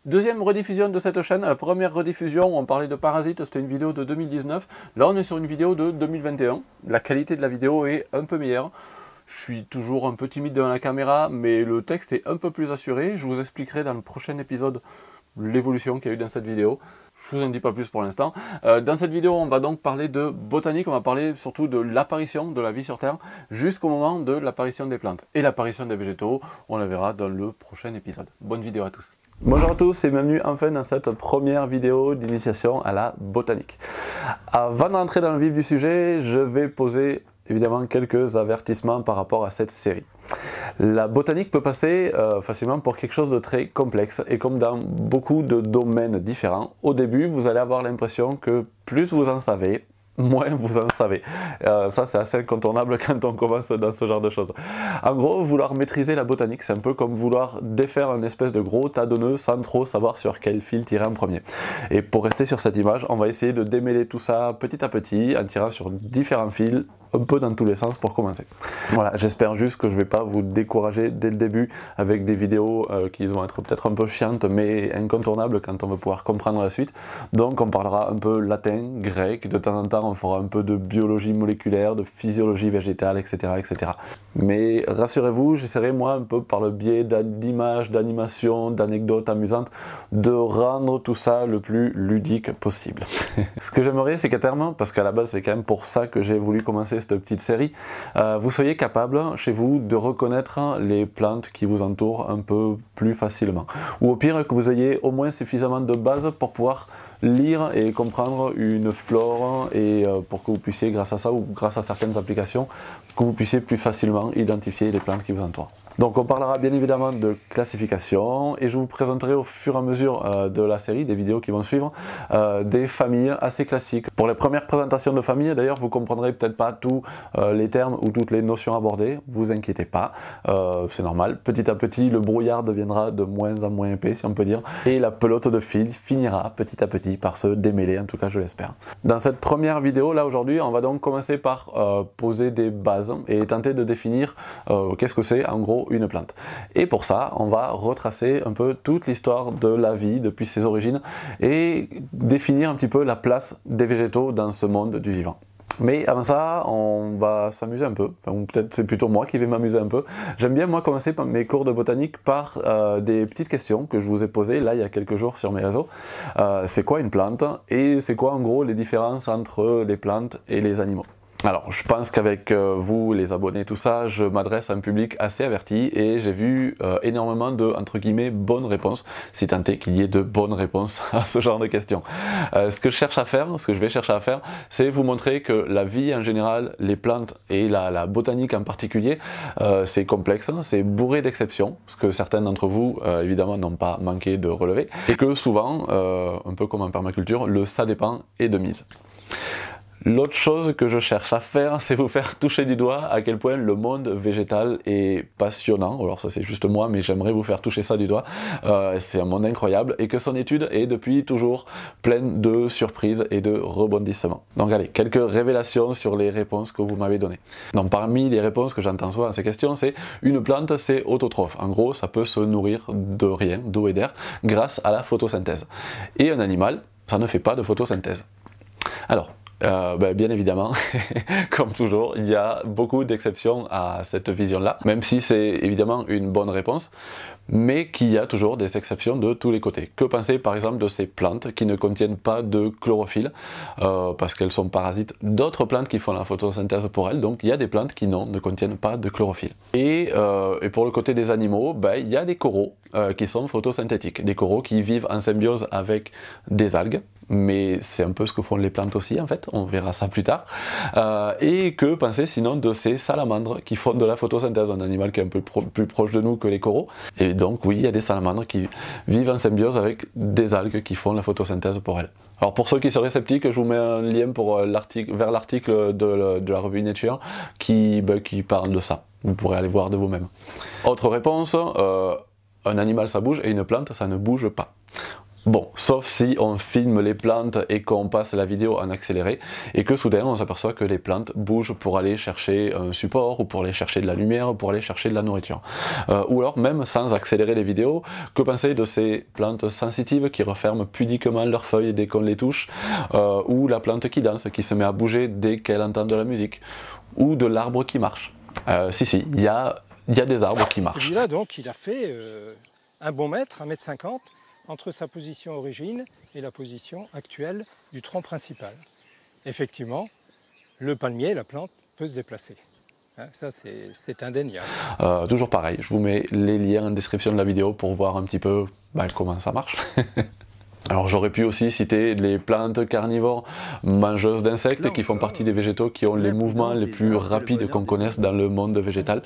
Deuxième rediffusion de cette chaîne. La première rediffusion, on parlait de parasites, c'était une vidéo de 2019. Là, on est sur une vidéo de 2021. La qualité de la vidéo est un peu meilleure. Je suis toujours un peu timide devant la caméra, mais le texte est un peu plus assuré. Je vous expliquerai dans le prochain épisode l'évolution qu'il y a eu dans cette vidéo. Je vous en dis pas plus pour l'instant. Dans cette vidéo, on va donc parler de botanique, on va parler surtout de l'apparition de la vie sur Terre jusqu'au moment de l'apparition des plantes et l'apparition des végétaux. On la verra dans le prochain épisode. Bonne vidéo à tous. Bonjour à tous et bienvenue enfin dans cette première vidéo d'initiation à la botanique. Avant d'entrer dans le vif du sujet, je vais poser évidemment quelques avertissements par rapport à cette série. La botanique peut passer facilement pour quelque chose de très complexe et comme dans beaucoup de domaines différents, au début vous allez avoir l'impression que plus vous en savez, moins vous en savez. Ça c'est assez incontournable quand on commence dans ce genre de choses. En gros, vouloir maîtriser la botanique, c'est un peu comme vouloir défaire un espèce de gros tas de nœuds sans trop savoir sur quel fil tirer en premier. Et pour rester sur cette image, on va essayer de démêler tout ça petit à petit en tirant sur différents fils, un peu dans tous les sens pour commencer. Voilà, j'espère juste que je ne vais pas vous décourager dès le début avec des vidéos qui vont être peut-être un peu chiantes mais incontournables quand on va pouvoir comprendre la suite. Donc on parlera un peu latin, grec, de temps en temps on fera un peu de biologie moléculaire, de physiologie végétale, etc. etc. Mais rassurez-vous, j'essaierai moi un peu par le biais d'images, d'animations, d'anecdotes amusantes, de rendre tout ça le plus ludique possible. Ce que j'aimerais c'est qu'à terme, parce qu'à la base c'est quand même pour ça que j'ai voulu commencer cette petite série, vous soyez capable chez vous de reconnaître les plantes qui vous entourent un peu plus facilement. Ou au pire que vous ayez au moins suffisamment de base pour pouvoir lire et comprendre une flore et pour que vous puissiez grâce à ça ou grâce à certaines applications, que vous puissiez plus facilement identifier les plantes qui vous entourent. Donc on parlera bien évidemment de classification et je vous présenterai au fur et à mesure de la série, des vidéos qui vont suivre, des familles assez classiques. Pour les premières présentations de familles, d'ailleurs, vous comprendrez peut-être pas tous les termes ou toutes les notions abordées, vous inquiétez pas, c'est normal. Petit à petit, le brouillard deviendra de moins en moins épais, si on peut dire, et la pelote de fil finira petit à petit par se démêler, en tout cas je l'espère. Dans cette première vidéo, là aujourd'hui, on va donc commencer par poser des bases et tenter de définir qu'est-ce que c'est en gros une plante. Et pour ça, on va retracer un peu toute l'histoire de la vie depuis ses origines et définir un petit peu la place des végétaux dans ce monde du vivant. Mais avant ça, on va s'amuser un peu, enfin, ou peut-être c'est plutôt moi qui vais m'amuser un peu. J'aime bien moi commencer mes cours de botanique par des petites questions que je vous ai posées là il y a quelques jours sur mes réseaux. C'est quoi une plante et c'est quoi en gros les différences entre les plantes et les animaux? Alors, je pense qu'avec vous, les abonnés, tout ça, je m'adresse à un public assez averti et j'ai vu énormément de, entre guillemets, bonnes réponses, si tant est qu'il y ait de bonnes réponses à ce genre de questions. Ce que je cherche à faire, ce que je vais chercher à faire, c'est vous montrer que la vie en général, les plantes et la botanique en particulier, c'est complexe, c'est bourré d'exceptions, ce que certains d'entre vous, évidemment, n'ont pas manqué de relever, et que souvent, un peu comme en permaculture, le ça dépend est de mise. L'autre chose que je cherche à faire, c'est vous faire toucher du doigt à quel point le monde végétal est passionnant. Alors ça c'est juste moi, mais j'aimerais vous faire toucher ça du doigt. C'est un monde incroyable et que son étude est depuis toujours pleine de surprises et de rebondissements. Donc allez, quelques révélations sur les réponses que vous m'avez données. Donc parmi les réponses que j'entends souvent à ces questions, c'est une plante c'est autotrophe. En gros, ça peut se nourrir de rien, d'eau et d'air, grâce à la photosynthèse. Et un animal, ça ne fait pas de photosynthèse. Alors, bien évidemment, comme toujours, il y a beaucoup d'exceptions à cette vision-là, même si c'est évidemment une bonne réponse, mais qu'il y a toujours des exceptions de tous les côtés. Que penser par exemple de ces plantes qui ne contiennent pas de chlorophylle, parce qu'elles sont parasites d'autres plantes qui font la photosynthèse pour elles, donc il y a des plantes qui ne contiennent pas de chlorophylle. Et pour le côté des animaux, il y a des coraux qui sont photosynthétiques, des coraux qui vivent en symbiose avec des algues, mais c'est un peu ce que font les plantes aussi en fait, on verra ça plus tard. Et que penser sinon de ces salamandres qui font de la photosynthèse, un animal qui est un peu plus proche de nous que les coraux. Et donc oui, il y a des salamandres qui vivent en symbiose avec des algues qui font la photosynthèse pour elles. Alors pour ceux qui seraient sceptiques, je vous mets un lien pour vers l'article de la revue Nature qui parle de ça. Vous pourrez aller voir de vous-même. Autre réponse, un animal ça bouge et une plante ça ne bouge pas. Bon, sauf si on filme les plantes et qu'on passe la vidéo en accéléré et que soudain on s'aperçoit que les plantes bougent pour aller chercher un support ou pour aller chercher de la lumière ou pour aller chercher de la nourriture. Ou alors même sans accélérer les vidéos, que penser de ces plantes sensitives qui referment pudiquement leurs feuilles dès qu'on les touche, ou la plante qui danse, qui se met à bouger dès qu'elle entend de la musique, ou de l'arbre qui marche. Si, il y a des arbres qui marchent. Celui-là donc il a fait un bon mètre, 1,50 m, entre sa position origine et la position actuelle du tronc principal. Effectivement, le palmier, la plante, peut se déplacer. Ça, c'est indéniable. Toujours pareil, je vous mets les liens en description de la vidéo pour voir un petit peu comment ça marche. Alors j'aurais pu aussi citer les plantes carnivores mangeuses d'insectes qui font partie des végétaux qui ont les mouvements les plus rapides qu'on connaisse dans le monde végétal.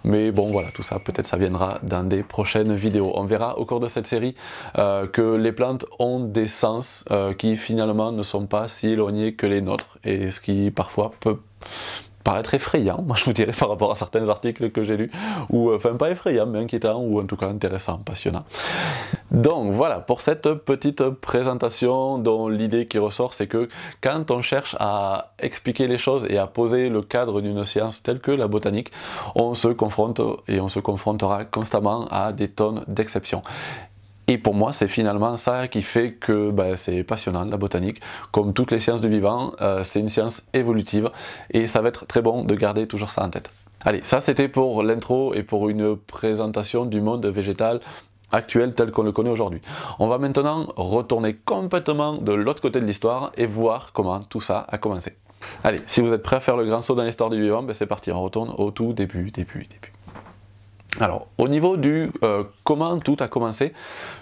Mais bon voilà, tout ça peut-être ça viendra dans des prochaines vidéos. On verra au cours de cette série que les plantes ont des sens qui finalement ne sont pas si éloignés que les nôtres, et ce qui parfois peut paraître effrayant, moi je vous dirais, par rapport à certains articles que j'ai lus, ou enfin pas effrayant mais inquiétant, ou en tout cas intéressant, passionnant. Donc voilà pour cette petite présentation dont l'idée qui ressort, c'est que quand on cherche à expliquer les choses et à poser le cadre d'une science telle que la botanique, on se confronte et on se confrontera constamment à des tonnes d'exceptions. Et pour moi, c'est finalement ça qui fait que c'est passionnant, la botanique. Comme toutes les sciences du vivant, c'est une science évolutive et ça va être très bon de garder toujours ça en tête. Allez, ça c'était pour l'intro et pour une présentation du monde végétal actuel tel qu'on le connaît aujourd'hui. On va maintenant retourner complètement de l'autre côté de l'histoire et voir comment tout ça a commencé. Allez, si vous êtes prêts à faire le grand saut dans l'histoire du vivant, c'est parti, on retourne au tout début. Alors, au niveau du comment tout a commencé,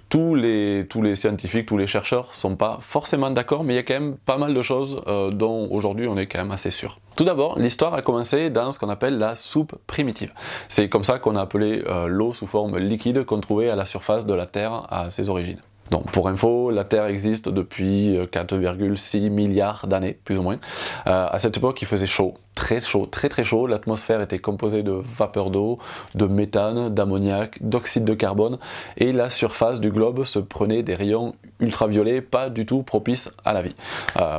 tous les scientifiques, tous les chercheurs ne sont pas forcément d'accord, mais il y a quand même pas mal de choses dont aujourd'hui on est quand même assez sûr. Tout d'abord, l'histoire a commencé dans ce qu'on appelle la soupe primitive. C'est comme ça qu'on a appelé l'eau sous forme liquide qu'on trouvait à la surface de la Terre à ses origines. Donc pour info, la Terre existe depuis 4,6 milliards d'années, plus ou moins. À cette époque, il faisait chaud, très chaud. L'atmosphère était composée de vapeur d'eau, de méthane, d'ammoniac, d'oxyde de carbone, et la surface du globe se prenait des rayons ultraviolets pas du tout propices à la vie.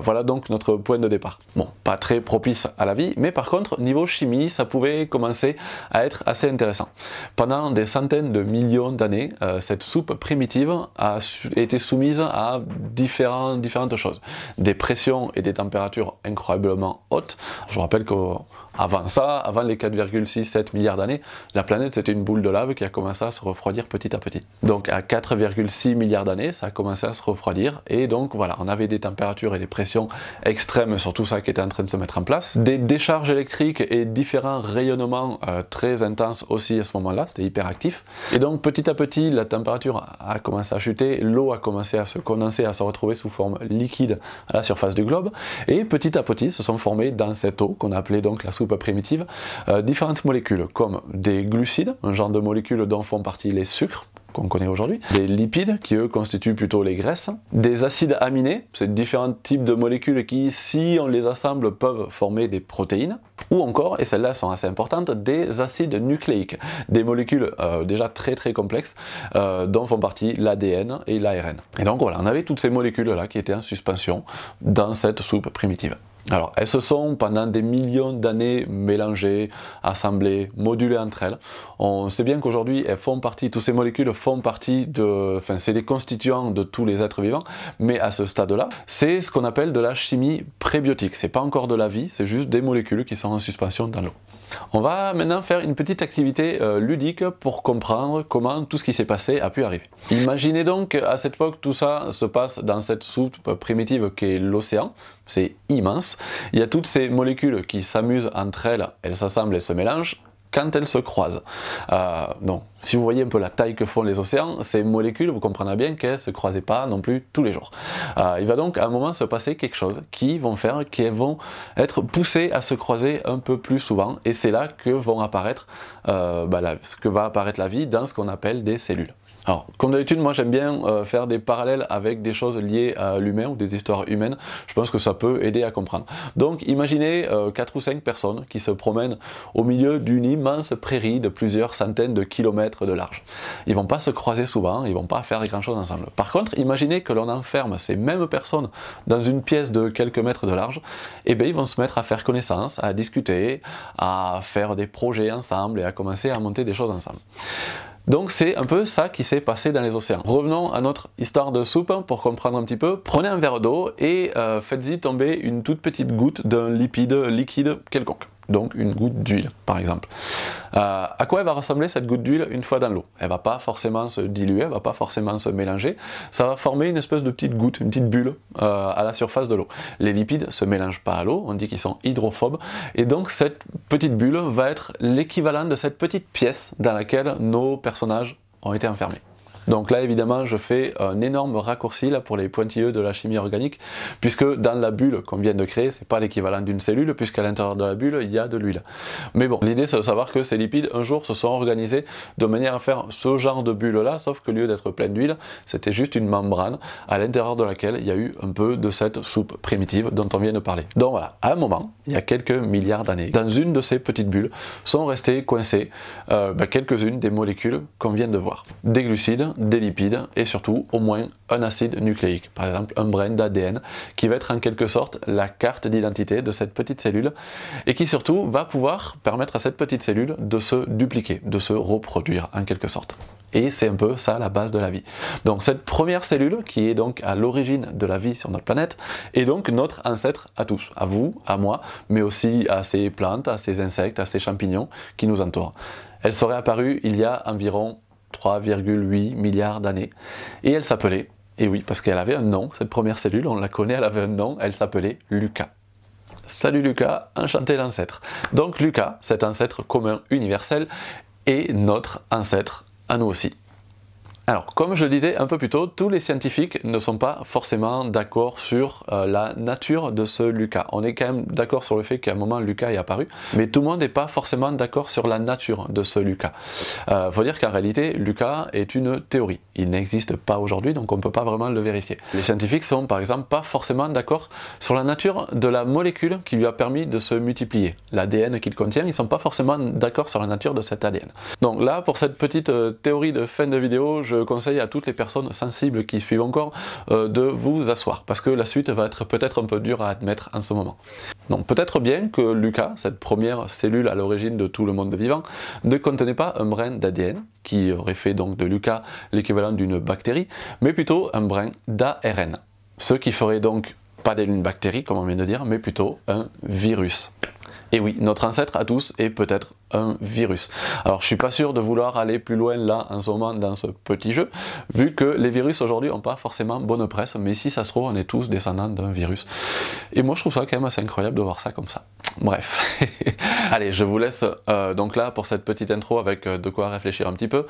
Voilà donc notre point de départ. Bon, pas très propice à la vie, mais par contre, niveau chimie, ça pouvait commencer à être assez intéressant. Pendant des centaines de millions d'années, cette soupe primitive a été soumise à différentes choses. Des pressions et des températures incroyablement hautes. Je vous rappelle qu'avant ça, avant les 4,67 milliards d'années, la planète c'était une boule de lave qui a commencé à se refroidir petit à petit. Donc à 4,6 milliards d'années, ça a commencé à se refroidir et donc voilà, on avait des températures et des pressions extrêmes sur tout ça qui était en train de se mettre en place. Des décharges électriques et différents rayonnements très intenses aussi à ce moment-là, c'était hyper actif. Et donc petit à petit, la température a commencé à chuter, l'eau a commencé à se condenser, à se retrouver sous forme liquide à la surface du globe, et petit à petit se sont formées dans cette eau qu'on appelait donc la soupe primitive différentes molécules comme des glucides, un genre de molécules dont font partie les sucres qu'on connaît aujourd'hui, des lipides qui eux constituent plutôt les graisses, des acides aminés, c'est différents types de molécules qui, si on les assemble, peuvent former des protéines, ou encore, et celles-là sont assez importantes, des acides nucléiques, des molécules déjà très complexes dont font partie l'ADN et l'ARN. Et donc voilà, on avait toutes ces molécules-là qui étaient en suspension dans cette soupe primitive. Alors, elles se sont pendant des millions d'années mélangées, assemblées, modulées entre elles. On sait bien qu'aujourd'hui, elles font partie, toutes ces molécules font partie de, enfin, c'est des constituants de tous les êtres vivants, mais à ce stade-là, c'est ce qu'on appelle de la chimie prébiotique. C'est pas encore de la vie, c'est juste des molécules qui sont en suspension dans l'eau. On va maintenant faire une petite activité ludique pour comprendre comment tout ce qui s'est passé a pu arriver. Imaginez donc à cette époque tout ça se passe dans cette soupe primitive qu'est l'océan, c'est immense. Il y a toutes ces molécules qui s'amusent entre elles, elles s'assemblent et se mélangent quand elles se croisent. Donc, si vous voyez un peu la taille que font les océans, ces molécules, vous comprendrez bien qu'elles ne se croisaient pas non plus tous les jours. Il va donc à un moment se passer quelque chose qui vont faire qu'elles vont être poussées à se croiser un peu plus souvent, et c'est là que vont apparaître, que va apparaître la vie dans ce qu'on appelle des cellules. Alors, comme d'habitude, moi j'aime bien faire des parallèles avec des choses liées à l'humain ou des histoires humaines. Je pense que ça peut aider à comprendre. Donc, imaginez 4 ou 5 personnes qui se promènent au milieu d'une immense prairie de plusieurs centaines de kilomètres de large. Ils vont pas se croiser souvent, ils vont pas faire grand chose ensemble. Par contre, imaginez que l'on enferme ces mêmes personnes dans une pièce de quelques mètres de large, et bien ils vont se mettre à faire connaissance, à discuter, à faire des projets ensemble et à commencer à monter des choses ensemble. Donc c'est un peu ça qui s'est passé dans les océans. Revenons à notre histoire de soupe pour comprendre un petit peu. Prenez un verre d'eau et faites-y tomber une toute petite goutte d'un liquide quelconque. Donc une goutte d'huile par exemple. À quoi elle va ressembler cette goutte d'huile une fois dans l'eau? Elle va pas forcément se diluer, elle va pas forcément se mélanger, ça va former une espèce de petite goutte, une petite bulle à la surface de l'eau. Les lipides se mélangent pas à l'eau, on dit qu'ils sont hydrophobes, et donc cette petite bulle va être l'équivalent de cette petite pièce dans laquelle nos personnages ont été enfermés. Donc là évidemment je fais un énorme raccourci là, pour les pointilleux de la chimie organique, puisque dans la bulle qu'on vient de créer, c'est pas l'équivalent d'une cellule, puisqu'à l'intérieur de la bulle il y a de l'huile. Mais bon, l'idée c'est de savoir que ces lipides un jour se sont organisés de manière à faire ce genre de bulle là, sauf que au lieu d'être plein d'huile, c'était juste une membrane à l'intérieur de laquelle il y a eu un peu de cette soupe primitive dont on vient de parler. Donc voilà, à un moment, il y a quelques milliards d'années, dans une de ces petites bulles sont restées coincées quelques-unes des molécules qu'on vient de voir. Des glucides, des lipides et surtout au moins un acide nucléique, par exemple un brin d'ADN qui va être en quelque sorte la carte d'identité de cette petite cellule et qui surtout va pouvoir permettre à cette petite cellule de se dupliquer, de se reproduire en quelque sorte. Et c'est un peu ça la base de la vie. Donc cette première cellule qui est donc à l'origine de la vie sur notre planète est donc notre ancêtre à tous, à vous, à moi, mais aussi à ces plantes, à ces insectes, à ces champignons qui nous entourent. Elle serait apparue il y a environ 3,8 milliards d'années. Et elle s'appelait, et oui, parce qu'elle avait un nom, cette première cellule, on la connaît, elle avait un nom, elle s'appelait Lucas. Salut Lucas, enchanté l'ancêtre. Donc Lucas, cet ancêtre commun universel, est notre ancêtre à nous aussi. Alors, comme je le disais un peu plus tôt, tous les scientifiques ne sont pas forcément d'accord sur la nature de ce Lucas. On est quand même d'accord sur le fait qu'à un moment Lucas est apparu, mais tout le monde n'est pas forcément d'accord sur la nature de ce Lucas. Faut dire qu'en réalité, Lucas est une théorie. Il n'existe pas aujourd'hui, donc on ne peut pas vraiment le vérifier. Les scientifiques sont par exemple pas forcément d'accord sur la nature de la molécule qui lui a permis de se multiplier. L'ADN qu'il contient, ils ne sont pas forcément d'accord sur la nature de cet ADN. Donc là, pour cette petite théorie de fin de vidéo, je conseille à toutes les personnes sensibles qui suivent encore de vous asseoir, parce que la suite va être peut-être un peu dure à admettre en ce moment. Donc peut-être bien que Lucas, cette première cellule à l'origine de tout le monde vivant, ne contenait pas un brin d'ADN, qui aurait fait donc de Lucas l'équivalent d'une bactérie, mais plutôt un brin d'ARN. Ce qui ferait donc pas d'une bactérie, comme on vient de dire, mais plutôt un virus. Et oui, notre ancêtre à tous est peut-être un virus. Alors je suis pas sûr de vouloir aller plus loin là en ce moment dans ce petit jeu, vu que les virus aujourd'hui n'ont pas forcément bonne presse, mais si ça se trouve on est tous descendants d'un virus. Et moi je trouve ça quand même assez incroyable de voir ça comme ça. Bref, allez, je vous laisse donc là pour cette petite intro avec de quoi réfléchir un petit peu.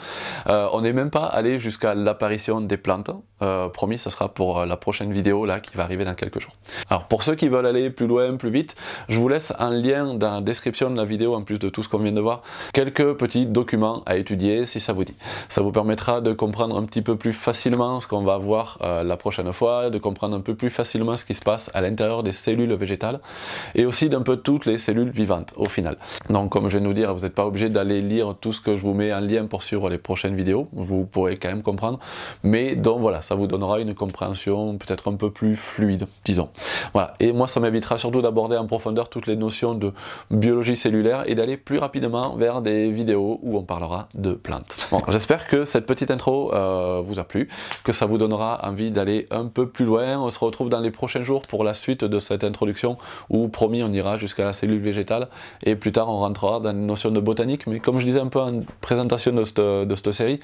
On n'est même pas allé jusqu'à l'apparition des plantes, promis ça sera pour la prochaine vidéo là qui va arriver dans quelques jours. Alors pour ceux qui veulent aller plus loin, plus vite, je vous laisse un lien dans la description de la vidéo en plus de tout ce qu'on vient de voir, quelques petits documents à étudier si ça vous dit. Ça vous permettra de comprendre un petit peu plus facilement ce qu'on va voir la prochaine fois, de comprendre un peu plus facilement ce qui se passe à l'intérieur des cellules végétales et aussi d'un peu toutes les cellules vivantes au final. Donc comme je viens de vous dire, vous n'êtes pas obligé d'aller lire tout ce que je vous mets en lien pour suivre les prochaines vidéos, vous pourrez quand même comprendre, mais donc voilà, ça vous donnera une compréhension peut-être un peu plus fluide, disons. Voilà, et moi ça m'évitera surtout d'aborder en profondeur toutes les notions de biologie cellulaire et d'aller plus rapidement vers des vidéos où on parlera de plantes. Bon, j'espère que cette petite intro vous a plu, que ça vous donnera envie d'aller un peu plus loin. On se retrouve dans les prochains jours pour la suite de cette introduction où promis on ira jusqu'à la cellule végétale et plus tard on rentrera dans une notion de botanique, mais comme je disais un peu en présentation de cette série,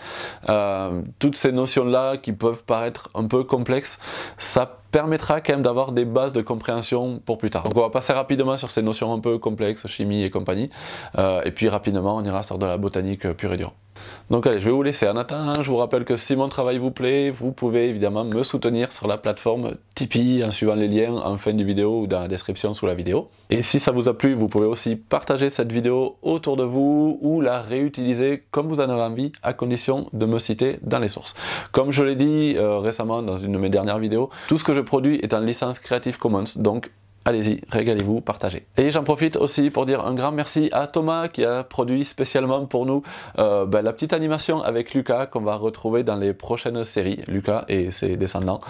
toutes ces notions là qui peuvent paraître un peu complexes, ça permettra quand même d'avoir des bases de compréhension pour plus tard. Donc on va passer rapidement sur ces notions un peu complexes, chimie et compagnie, et puis rapidement on ira sur de la botanique pure et dure. Donc allez, je vais vous laisser. En attendant, je vous rappelle que si mon travail vous plaît, vous pouvez évidemment me soutenir sur la plateforme Tipeee en suivant les liens en fin de vidéo ou dans la description sous la vidéo. Et si ça vous a plu, vous pouvez aussi partager cette vidéo autour de vous ou la réutiliser comme vous en avez envie, à condition de me citer dans les sources. Comme je l'ai dit récemment dans une de mes dernières vidéos, tout ce que je produis est en licence Creative Commons, donc allez-y, régalez-vous, partagez. Et j'en profite aussi pour dire un grand merci à Thomas qui a produit spécialement pour nous la petite animation avec Lucas qu'on va retrouver dans les prochaines séries, Lucas et ses descendants.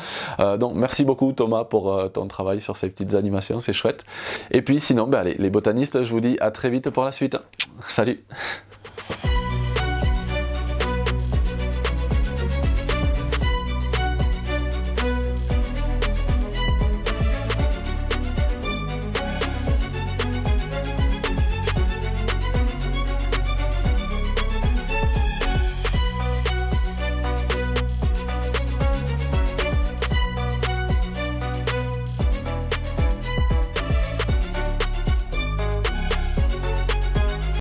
Donc merci beaucoup Thomas pour ton travail sur ces petites animations, c'est chouette. Et puis sinon, allez, les botanistes, je vous dis à très vite pour la suite. Salut!